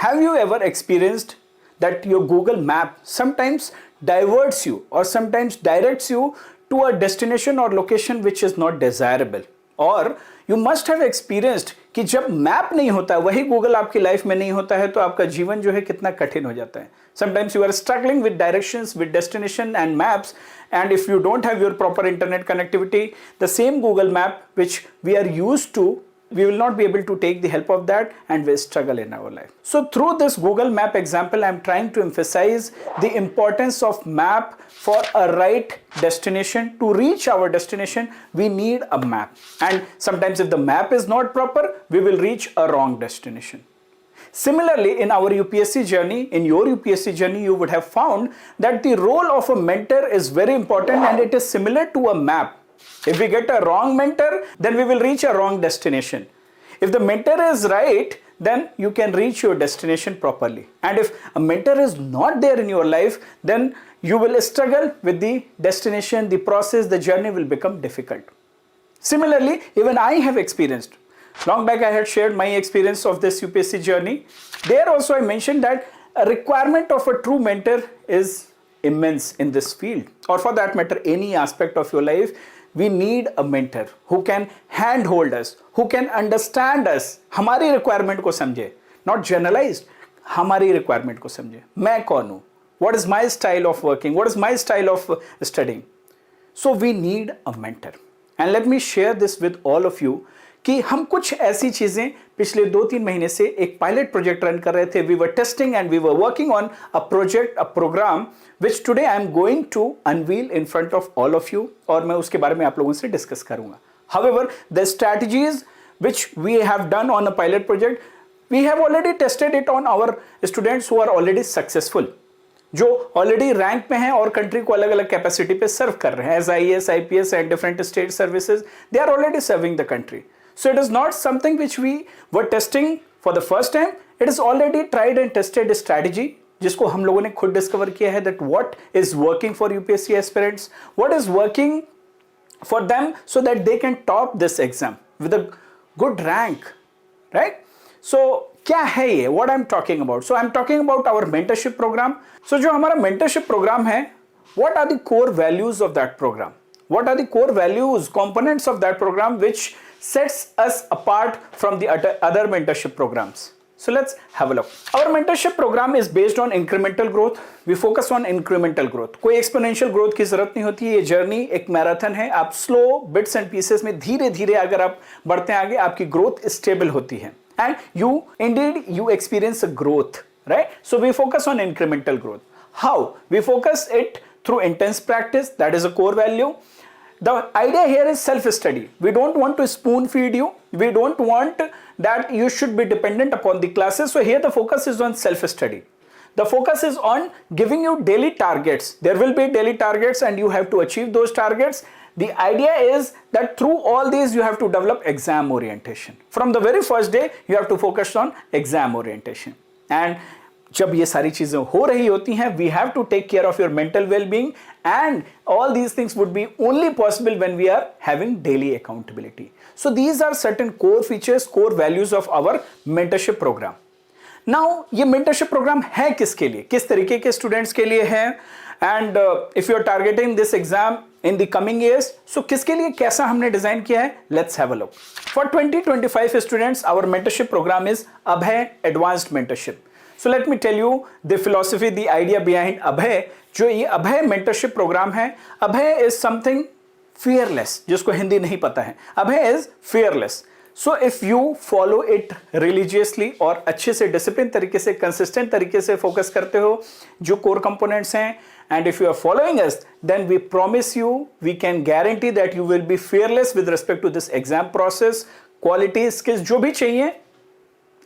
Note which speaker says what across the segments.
Speaker 1: Have you ever experienced that your Google map sometimes diverts you or sometimes directs you to a destination or location which is not desirable? और you must have experienced कि जब map नहीं होता है, वही Google आपकी life में नहीं होता है, तो आपका जीवन जो है कितना कठिन हो जाता है. Sometimes you are struggling with directions, with destination and maps, and if you don't have your proper internet connectivity, the same Google map which we are used to, we will not be able to take the help of that and we struggle in our life. So through this Google map example, I'm trying to emphasize the importance of map for a right destination. To reach our destination, we need a map. And sometimes if the map is not proper, we will reach a wrong destination. Similarly, in our UPSC journey, in your UPSC journey, you would have found that the role of a mentor is very important and it is similar to a map. If we get a wrong mentor, then we will reach a wrong destination. If the mentor is right, then you can reach your destination properly. And if a mentor is not there in your life, then you will struggle with the destination, the process, the journey will become difficult. Similarly, even I have experienced. Long back I had shared my experience of this UPSC journey. There also I mentioned that a requirement of a true mentor is immense in this field, or for that matter any aspect of your life. We need a mentor who can handhold us, who can understand us, हमारी requirement को समझे, not generalized, हमारी requirement को समझे, मैं कौन हूँ, what is my style of working, what is my style of studying. So we need a mentor. And let me share this with all of you कि हम कुछ ऐसी चीजें पिछले 2-3 महीने से एक पायलट प्रोजेक्ट रन कर रहे थे. We were testing and we were working on a project, a programme which today I am going to unveil in front of all of you, और मैं उसके बारे में आप लोगों से डिस्कस करूंगा. However the strategies which we have done on a pilot project, we have already tested it on our students who are already successful, जो ऑलरेडी रैंक में हैं और कंट्री को अलग अलग कैपेसिटी पे सर्व कर रहे हैं as IAS, IPS and different state services. They are already serving the country. So it is not something which we were testing for the first time. It is already tried and tested strategy जिसको हम लोगों ने खुद discover किया है that what is working for UPSC aspirants, what is working for them so that they can top this exam with a good rank, right? So क्या है ये? What I'm talking about? So I'm talking about our mentorship program. So जो हमारा mentorship program है, what are the core values of that program? What are the core values, components of that program which sets us apart from the other mentorship programs? So let's have a look. Our mentorship program is based on incremental growth. We focus on incremental growth. कोई exponential growth की जरूरत नहीं होती है. ये journey एक marathon है. आप slow bits and pieces में धीरे धीरे अगर आप बढ़ते हैं आगे, आपकी growth stable होती है. And you experience a growth, right? So we focus on incremental growth. How? We focus it through intense practice. That is a core value. The idea here is self-study. We don't want to spoon feed you. We don't want that you should be dependent upon the classes. So here the focus is on self-study. The focus is on giving you daily targets. There will be daily targets and you have to achieve those targets. The idea is that through all these you have to develop exam orientation. From the very first day you have to focus on exam orientation. And जब ये सारी चीजें हो रही होती हैं, we have to take care of your mental well-being, and all these things would be only possible when we are having daily accountability. So these are certain core features, core values of our mentorship program. Now ये mentorship program है किसके लिए, किस तरीके के students के लिए है, and if you are targeting this exam in the coming years, so किसके लिए कैसा हमने डिजाइन किया है, let's have a look. For 2025 students, our mentorship program is Abhay Advanced Mentorship. So let me tell you the philosophy, the idea behind Abhay. जो ये अभय mentorship programme है, Abhay is something fearless, जिसको हिंदी नहीं पता है. Abhay is fearless. So if you follow it religiously और अच्छे से डिसिप्लिन तरीके से, कंसिस्टेंट तरीके से फोकस करते हो जो कोर कंपोनेंट्स हैं, and if you are following us, then we promise you, we can guarantee that you will be fearless with respect to this exam process. Quality skills जो भी चाहिए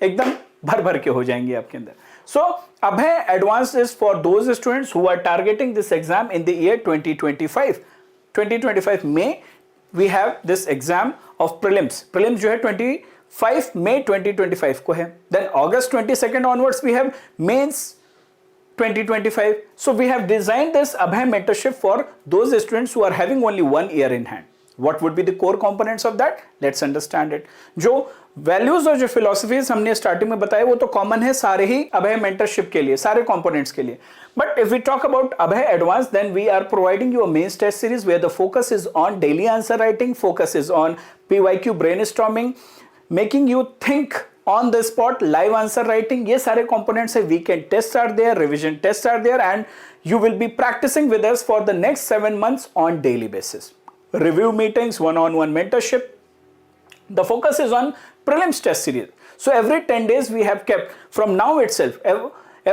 Speaker 1: एकदम भर भर के हो जाएंगे आपके अंदर. So Abhay Advanced is for those students who are targeting this exam in the year 2025. 2025 May we have this exam of prelims. Prelims जो है 25 May 2025 को है. Then August 22nd onwards we have mains 2025. So we have designed this Abhay mentorship for those students who are having only 1 year in hand. What would be the core components of that? Let's understand it. जो values और जो philosophies हमने starting में बताया वो तो common है सारे ही अभय मेंटरशिप के लिए, सारे कंपोनेंट्स के लिए. But if we talk about Abhay advance, then we are providing you a mains test series where the focus is on daily answer writing, focus is on PYQ brainstorming, making you think on the spot, live answer writing. ये सारे components है. Weekend tests are there, revision tests are there, and you will be practicing with us for the next 7 months on daily basis. Review meetings, one-on-one mentorship. The focus is on prelims test series. So every 10 days we have kept, from now itself,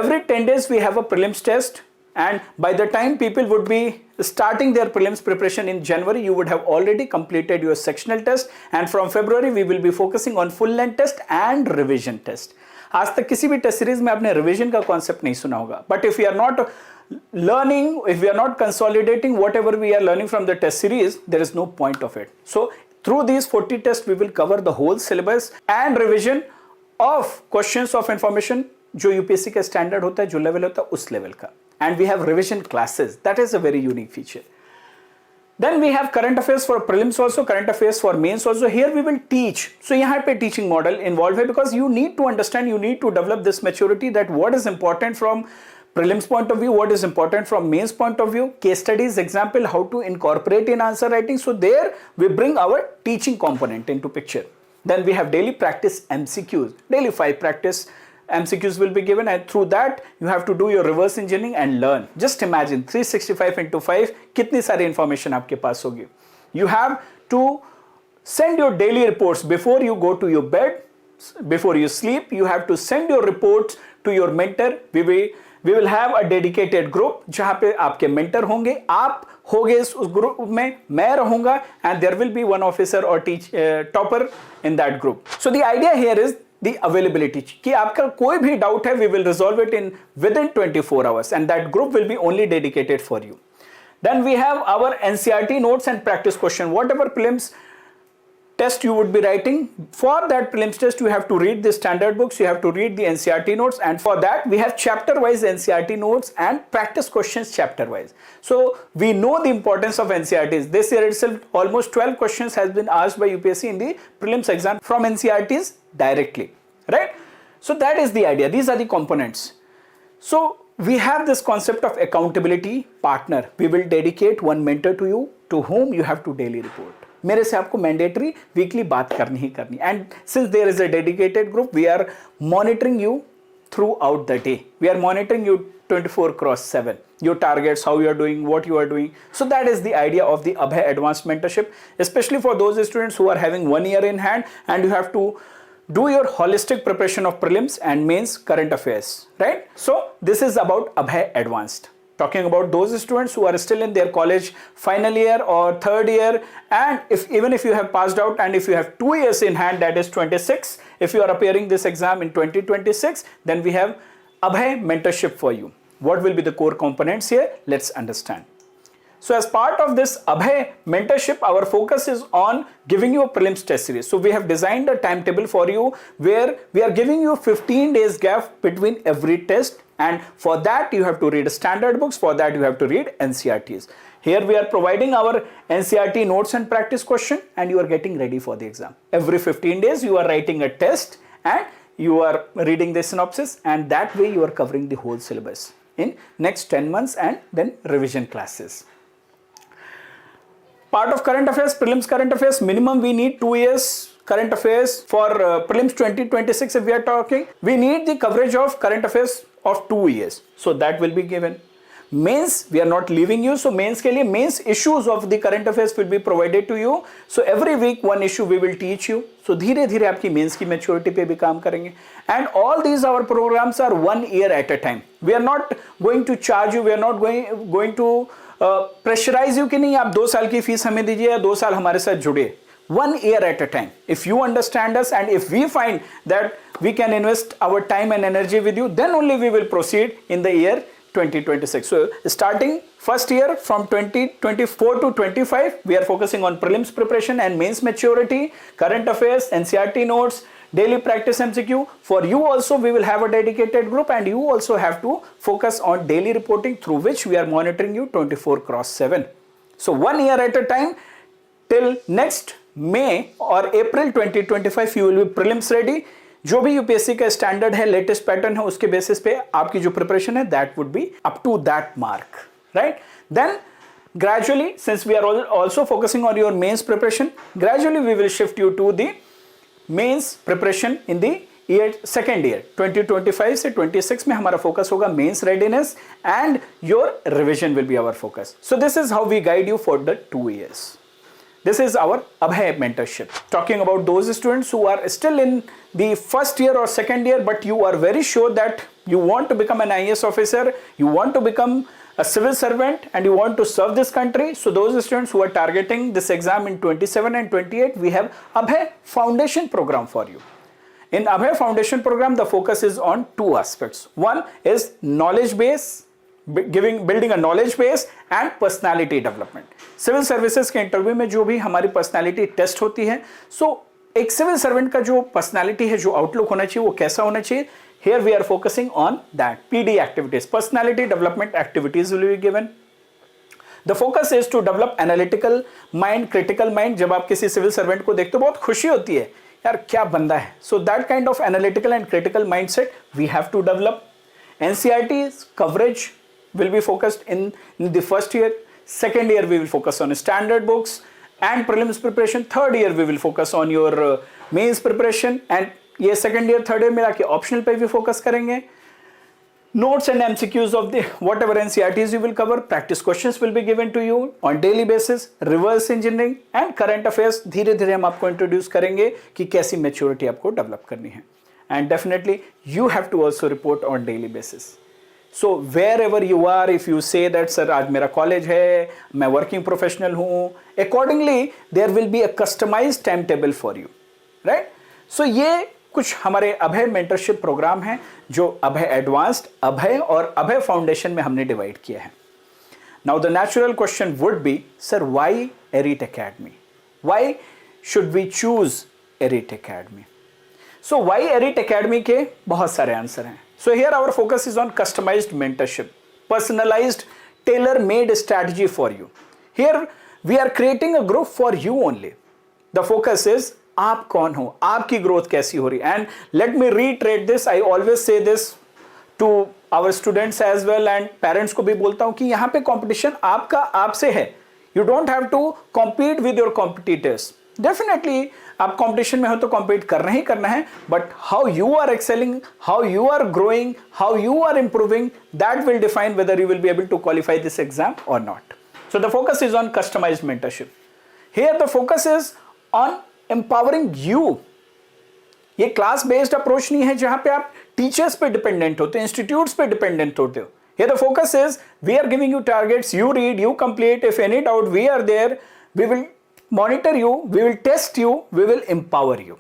Speaker 1: every 10 days we have a prelims test, and by the time people would be starting their prelims preparation in January, you would have already completed your sectional test, and from February we will be focusing on full length test and revision test. आज तक किसी भी test series में आपने revision का concept नहीं सुना होगा, but if you are not learning, if we are not consolidating whatever we are learning from the test series, there is no point of it. So through these 40 tests we will cover the whole syllabus and revision of questions of information जो UPSC का standard होता है, जो level होता है उस level का. And we have revision classes. That is a very unique feature. Then we have current affairs for prelims also, current affairs for mains also. Here we will teach. So यहाँ पे teaching model involved है, because you need to understand, you need to develop this maturity that what is important from prelims point of view, what is important from mains point of view, case studies, example, how to incorporate in answer writing. So there we bring our teaching component into picture. Then we have daily practice MCQs, daily 5 practice MCQs will be given, and through that you have to do your reverse engineering and learn. Just imagine 365 into 5 कितनी सारी information आपके पास होगी. You have to send your daily reports before you go to your bed, before you sleep. You have to send your reports to your mentor. We will have a dedicated group जहाँ पे आपके mentor होंगे, आप होगे उस group में, मैं रहूँगा, and there will be one officer or topper in that group. So the idea here is the availability कि आपका कोई भी doubt है, we will resolve it in within 24 hours, and that group will be only dedicated for you. Then we have our NCERT notes and practice question. Whatever prelims test you would be writing, for that prelims test you have to read the standard books, you have to read the NCERT notes, and for that we have chapter wise NCERT notes and practice questions chapter wise. So we know the importance of NCERTs. This year itself almost 12 questions has been asked by UPSC in the prelims exam from NCERTs directly, right? So that is the idea. These are the components. So we have this concept of accountability partner. We will dedicate one mentor to you, to whom you have to daily report. मेरे से आपको mandatory weekly बात करनी ही करनी. And since there is a dedicated group, we are monitoring you throughout the day. We are monitoring you 24/7. Your targets, how you are doing, what you are doing. So that is the idea of the Abhay Advanced Mentorship, especially for those students who are having 1 year in hand and you have to do your holistic preparation of prelims and mains current affairs, right? So this is about Abhay Advanced. Talking about those students who are still in their college final year or third year, and even if you have passed out and if you have 2 years in hand, that is 26, if you are appearing this exam in 2026, then we have Abhay Mentorship for you. What will be the core components here? Let's understand. So as part of this Abhay Mentorship, our focus is on giving you a prelims test series. So we have designed a timetable for you where we are giving you 15 days gap between every test, and for that you have to read standard books, for that you have to read NCERTs. Here we are providing our NCERT notes and practice question, and you are getting ready for the exam. Every 15 days you are writing a test and you are reading the synopsis, and that way you are covering the whole syllabus in next 10 months, and then revision classes. Part of current affairs, prelims current affairs, minimum we need 2 years current affairs for prelims 2026. If we are talking, we need the coverage of current affairs of 2 years. So that will be given. Mains, we are not leaving you. So mains के लिए mains issues of the current affairs will be provided to you. So every week one issue we will teach you. So धीरे धीरे आपकी mains की maturity पे भी काम करेंगे. And all these our programs are 1 year at a time. We are not going to charge you. We are not going to pressurize you कि नहीं आप 2 साल की फीस हमें दीजिए या 2 साल हमारे साथ जुड़े. 1 year at a time. If you understand us and if we find that we can invest our time and energy with you, then only we will proceed in the year 2026. So starting first year from 2024 to 25, we are focusing on prelims preparation and mains maturity, current affairs, NCERT notes, daily practice MCQ. For you also we will have a dedicated group, and you also have to focus on daily reporting, through which we are monitoring you 24/7. So 1 year at a time. Till next May और April 2025 you will be prelims ready. जो भी UPSC का standard है, latest pattern है, उसके basis पे आपकी जो प्रिपरेशन है that would be up to that mark, right. Then gradually, since we are also focusing on your mains preparation, gradually we will shift you to the mains preparation in the second year 2025 से 26 में हमारा focus होगा mains readiness and your revision will be our focus. So this is how we guide you for the 2 years. This is our Abhay mentorship. Talking about those students who are still in the first year or second year, but you are very sure that you want to become an IAS officer, you want to become a civil servant and you want to serve this country. So those students who are targeting this exam in 27 and 28, we have Abhay Foundation program for you. In Abhay Foundation program, the focus is on 2 aspects. One is knowledge base, building a knowledge base and personality development. Civil services के interview में जो भी हमारी personality test होती है, so एक civil servant का जो पर्सनालिटी है, जो आउटलुक होना चाहिए, वो कैसा होना चाहिए, here we are focusing on that. PD activities, personality development activities will be given. The focus is to develop analytical mind, critical mind. जब आप किसी सिविल सर्वेंट को देखते हो बहुत खुशी होती है, यार क्या बंदा है. So that kind of analytical and critical mindset we have to develop. NCERT's coverage will be focused in the first year. Second year we will focus on standard books and prelims preparation. Third year we will focus on your mains preparation and ये second year third year में आके optional पे भी focus करेंगे. Notes and MCQs of the whatever NCERTs you will cover, practice questions will be given to you on daily basis, reverse engineering and current affairs. धीरे धीरे हम आपको introduce करेंगे कि कैसी मैच्योरिटी आपको डेवलप करनी है. And definitely you have to also report on daily basis. So wherever you are, if you say that sir आज मेरा कॉलेज है, मैं वर्किंग प्रोफेशनल हूँ, accordingly there will be a customised timetable for you, right. So ये कुछ हमारे अभय mentorship programme हैं जो अभय एडवांस्ड, अभय और अभय फाउंडेशन में हमने डिवाइड किया है. Now the natural question would be, sir why Arete academy, why should we choose Arete academy. So why Arete academy के बहुत सारे आंसर हैं. So here our focus is on customised mentorship, personalised tailor made strategy for you. Here we are creating a group for you only. The focus is आप कौन हो, आपकी growth कैसी हो रही. And let me reiterate this, I always say this to our students as well and parents को भी बोलता हूं कि यहां पे कंपटीशन आपका आपसे है. You don't have to compete with your competitors. Definitely आप कंपटीशन में हो तो कॉम्पीट करना ही करना है, but how you are excelling, how you are growing, how you are improving, that will define whether you will be able to qualify this exam और not. So the focus is on customised mentorship. Here the focus is on empowering you. ये class based approach नहीं है जहां पे आप teachers पे dependent होते हो, इंस्टीट्यूट्स पे डिपेंडेंट होते हो. Here the focus is we are giving you targets, you read, you complete. If any doubt, we are there. We will monitor you, we will test you, we will empower you.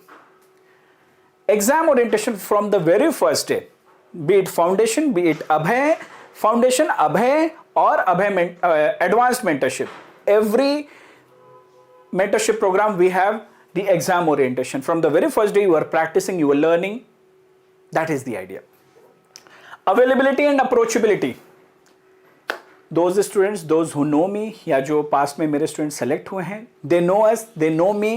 Speaker 1: Exam orientation from the very first day, be it foundation, be it Abhay foundation, Abhay or Abhay advanced mentorship. Every mentorship program we have the exam orientation. From the very first day you are practicing, you are learning. That is the idea. Availability and approachability. Those students, those who know me, या जो past में मेरे students select हुए हैं, they know us, they know me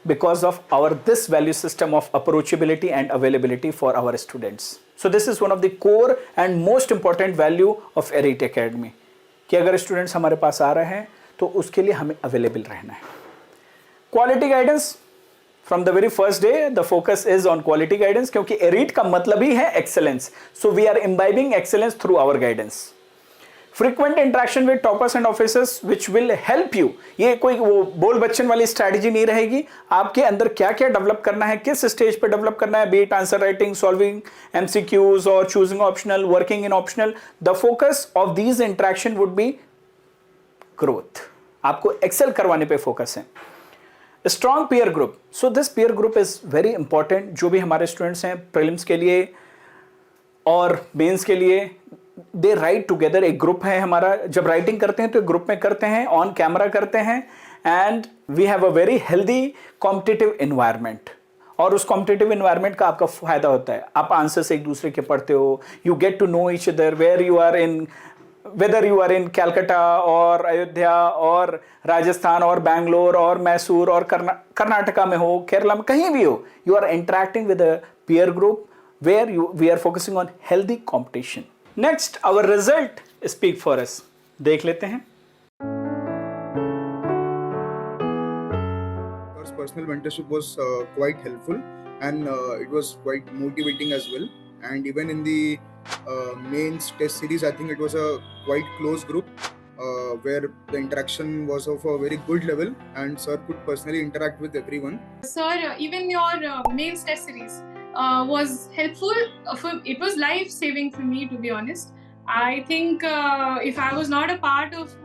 Speaker 1: because of our this value system of approachability and availability for our students. So this is one of the core and most important value of Elite Academy. कि अगर students हमारे पास आ रहे हैं तो उसके लिए हमें available रहना है. Quality guidance from the very first day the focus is on quality guidance, क्योंकि एरिट का मतलब ही है excellence. So we are imbibing excellence through our guidance. Frequent interaction with toppers and officers which will help you. ये कोई वो बोल बच्चन वाली स्ट्रैटेजी नहीं रहेगी. आपके अंदर क्या क्या डेवलप करना है, किस स्टेज पे डेवलप करना है, be it answer writing, solving MCQs और choosing optional, working in optional. The focus of these interaction would be growth. आपको एक्सेल करवाने पे फोकस है. Strong peer group. So this peer group is very important. जो भी हमारे students हैं prelims के लिए और मेंस के लिए, दे राइट टुगेदर. एक ग्रुप है हमारा. जब राइटिंग करते हैं तो एक ग्रुप में करते हैं, ऑन कैमरा करते हैं, and we have a very healthy competitive environment. और उस कॉम्पिटिटिव एनवायरनमेंट का आपका फायदा होता है. आप आंसर्स एक दूसरे के पढ़ते हो, you get to know each other, where you are in whether you are in Calcutta or Ayodhya or Rajasthan or Bangalore or Mysore or Karnataka में हो, केरला में कहीं भी हो, you are interacting with a peer group where we are focusing on healthy competition. Next, our result speak for us. देख लेते हैं.
Speaker 2: Personal mentorship was quite helpful, and it was quite motivating as well. And even in the mains test series, I think it was a quite close group where the interaction was of a very good level, and sir could personally interact with everyone.
Speaker 3: Sir, even your mains test series was helpful. It was life-saving for me, to be honest. I think if I was not a part of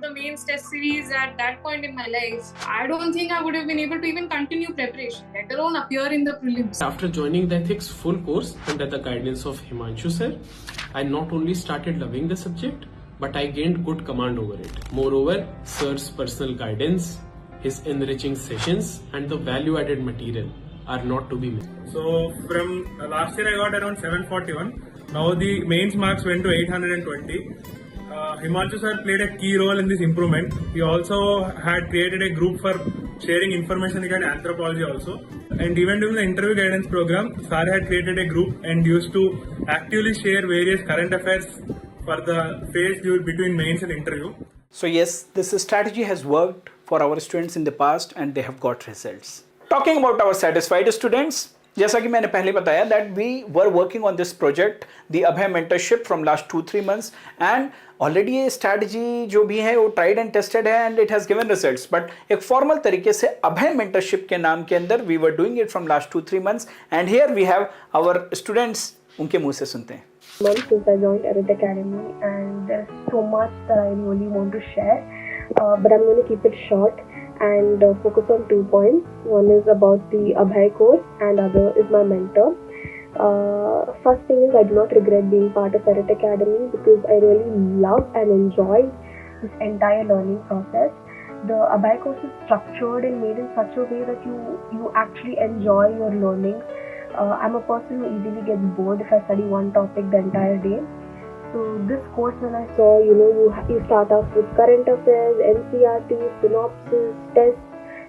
Speaker 3: the mains test series at that point in my life, I don't think I would have been able to even continue preparation, let alone appear in the prelims.
Speaker 4: After joining the ethics full course under the guidance of Himanshu sir, I not only started loving the subject, but I gained good command over it. Moreover, sir's personal guidance, his enriching sessions, and the value-added material are not to be missed.
Speaker 5: So from last year I got around 741. Now the mains marks went to 820. Himanshu sir played a key role in this improvement. He also had created a group for sharing information regarding anthropology also. And even during the interview guidance program, sir had created a group and used to actively share various current affairs for the phase between mains and interview.
Speaker 1: So yes, this strategy has worked for our students in the past and they have got results. Talking about our satisfied students, जैसा कि मैंने पहले बताया that we were working on this project, the Abhay mentorship from last 2-3 months, and already ये strategy जो भी है वो tried and tested है and it has given results. But एक formal तरीके से Abhay mentorship के नाम के अंदर we were doing it from last 2-3 months, and here we have our students. उनके मुंह से सुनते हैं.
Speaker 6: Months since I joined Arid Academy, and there's so much that I really want to share, but I'm going to keep it short and focus on 2 points. One is about the Abhay course and other is my mentor. First thing is I do not regret being part of Arid Academy because I really love and enjoyed this entire learning process. The Abhay course is structured and made in such a way that you actually enjoy your learning. I'm a person who easily gets bored if I study one topic the entire day. So this course, when I saw, you start off with current affairs, NCERT, synopsis, tests.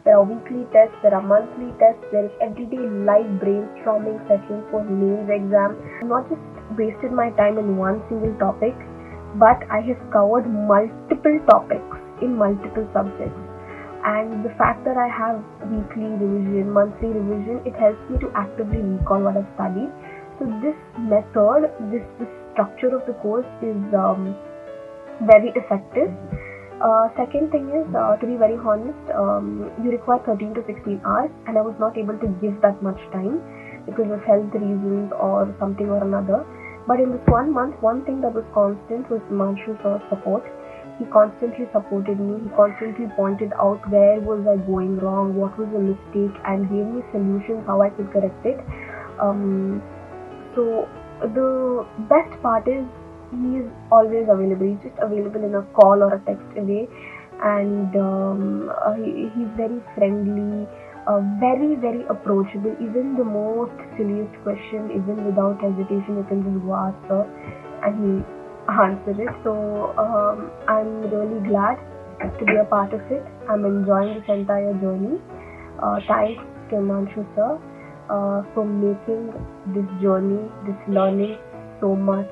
Speaker 6: There are weekly tests, there are monthly tests, there is everyday live brainstorming sessions for mains exam. I've not just wasted my time in one single topic, but I have covered multiple topics in multiple subjects. And the fact that I have weekly revision, monthly revision, it helps me to actively recall what I've studied. So this method, this structure of the course is very effective. Second thing is, to be very honest, you require 13 to 16 hours, and I was not able to give that much time because of health reasons or something or another. But in this 1 month, one thing that was constant was Himanshu sir's support. He constantly supported me. He constantly pointed out where was I going wrong, what was the mistake, and gave me solutions how I could correct it. So the best part is he is always available. He's just available in a call or a text away, and he's very friendly, very, very approachable. Even the most silliest question, even without hesitation, you can just go ask her and he answer it. So I'm really glad to be a part of it. I'm enjoying this entire journey. Thanks to Himanshu sir for making this journey, this learning so much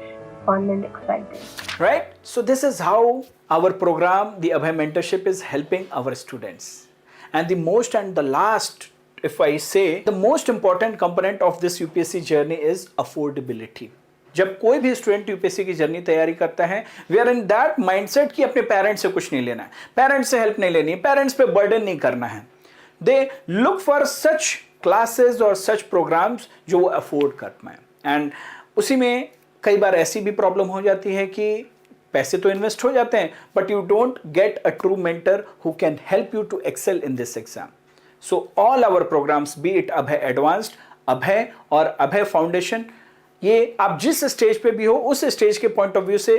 Speaker 6: fun and exciting.
Speaker 1: Right? So this is how our program, the Abhay Mentorship, is helping our students. And the most and the last, if I say, the most important component of this UPSC journey is affordability. जब कोई भी student UPSC की journey तैयारी करता है, we are in that mindset कि अपने parents से कुछ नहीं लेना है, पेरेंट्स से हेल्प नहीं लेनी है, पेरेंट्स पे बर्डन नहीं करना है. They look for such classes और सच प्रोग्राम्स जो वो अफोर्ड कर पाएं. एंड उसी में कई बार ऐसी भी प्रॉब्लम हो जाती है कि पैसे तो इन्वेस्ट हो जाते हैं, but you don't get a true mentor who can help you to excel in this exam. So all our programmes, be it Abhay advanced, Abhay और अभय फाउंडेशन, ये आप जिस स्टेज पे भी हो उस स्टेज के पॉइंट ऑफ व्यू से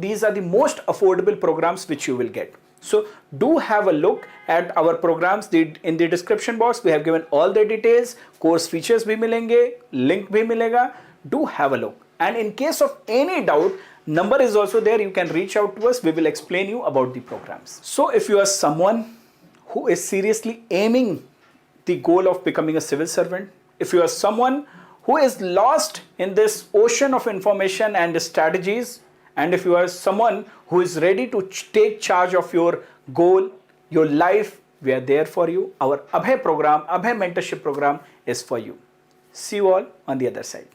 Speaker 1: these are the most affordable programs which you will get. So do have a look at our programs. In the description box we have given all the details, course features भी मिलेंगे, link भी मिलेगा. Do have a look. And in case of any doubt, number is also there. You can reach out to us. We will explain you about the programs. So if you are someone who is seriously aiming the goal of becoming a civil servant, if you are someone who is lost in this ocean of information and strategies, and if you are someone who is ready to take charge of your goal, your life, we are there for you. Our Abhay program, Abhay mentorship program is for you. See you all on the other side.